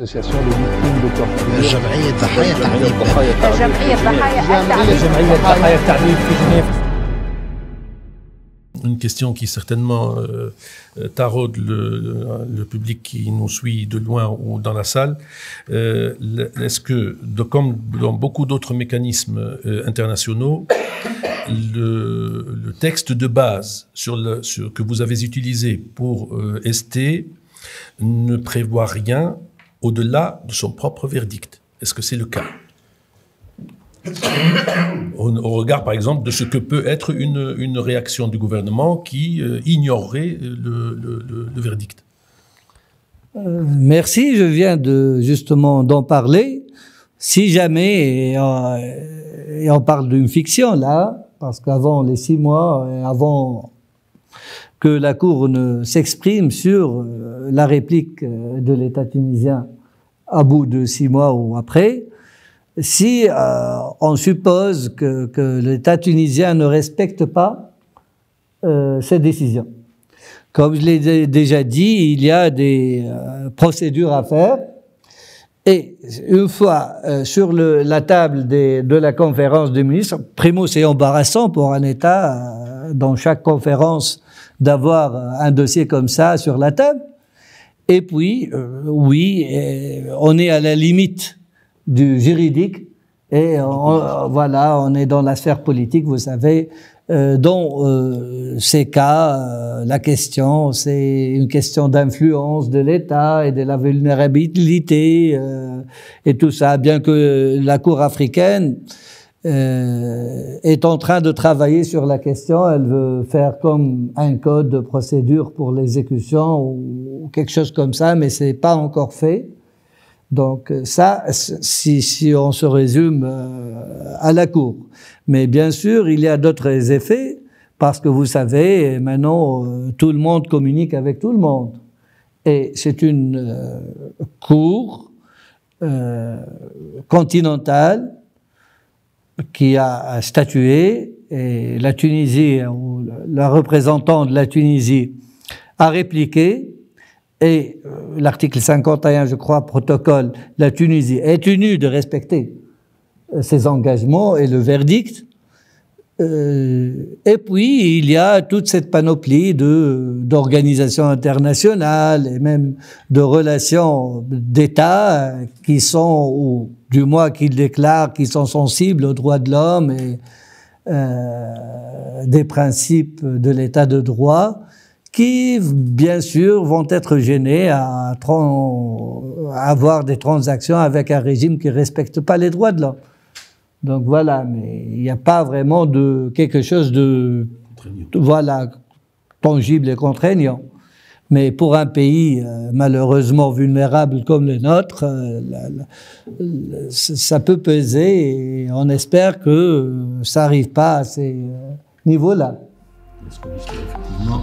Association de victimes de torture. جمعية ضحايا التعذيب. جمعية ضحايا التعذيب في جنيف. Une question qui certainement taraude le public qui nous suit de loin ou dans la salle. Est-ce que, comme dans beaucoup d'autres mécanismes internationaux, le texte de base que vous avez utilisé pour ST ne prévoit rien au-delà de son propre verdict? Est-ce que c'est le cas? Au regard, par exemple, de ce que peut être une réaction du gouvernement qui ignorerait le verdict. Merci, je viens justement d'en parler. Si jamais, et on parle d'une fiction là, parce qu'avant les 6 mois, avant que la Cour ne s'exprime sur la réplique de l'État tunisien à bout de 6 mois ou après, si on suppose que l'État tunisien ne respecte pas cette décision. Comme je l'ai déjà dit, il y a des procédures à faire. Et une fois sur la table de la conférence des ministres, primo, c'est embarrassant pour un État, dans chaque conférence, d'avoir un dossier comme ça sur la table. Et puis, oui, on est à la limite du juridique et voilà, on est dans la sphère politique, vous savez, dans ces cas, la question, c'est une question d'influence de l'État et de la vulnérabilité et tout ça, bien que la Cour africaine est en train de travailler sur la question, elle veut faire comme un code de procédure pour l'exécution ou quelque chose comme ça, mais c'est pas encore fait. Donc ça, si on se résume à la Cour. Mais bien sûr, il y a d'autres effets, parce que vous savez, maintenant, tout le monde communique avec tout le monde. Et c'est une Cour continentale qui a statué, et la Tunisie, ou la représentante de la Tunisie, a répliqué, et l'article 51, je crois, protocole, la Tunisie est tenue de respecter ses engagements et le verdict. Et puis, il y a toute cette panoplie d'organisations internationales et même de relations d'État qui sont, ou du moins qui déclarent, qui sont sensibles aux droits de l'homme et des principes de l'État de droit, qui, bien sûr, vont être gênés à avoir des transactions avec un régime qui ne respecte pas les droits de l'homme. Donc voilà, mais il n'y a pas vraiment de quelque chose de voilà, tangible et contraignant. Mais pour un pays malheureusement vulnérable comme le nôtre, ça peut peser et on espère que ça n'arrive pas à ces niveaux-là. Est-ce que, effectivement,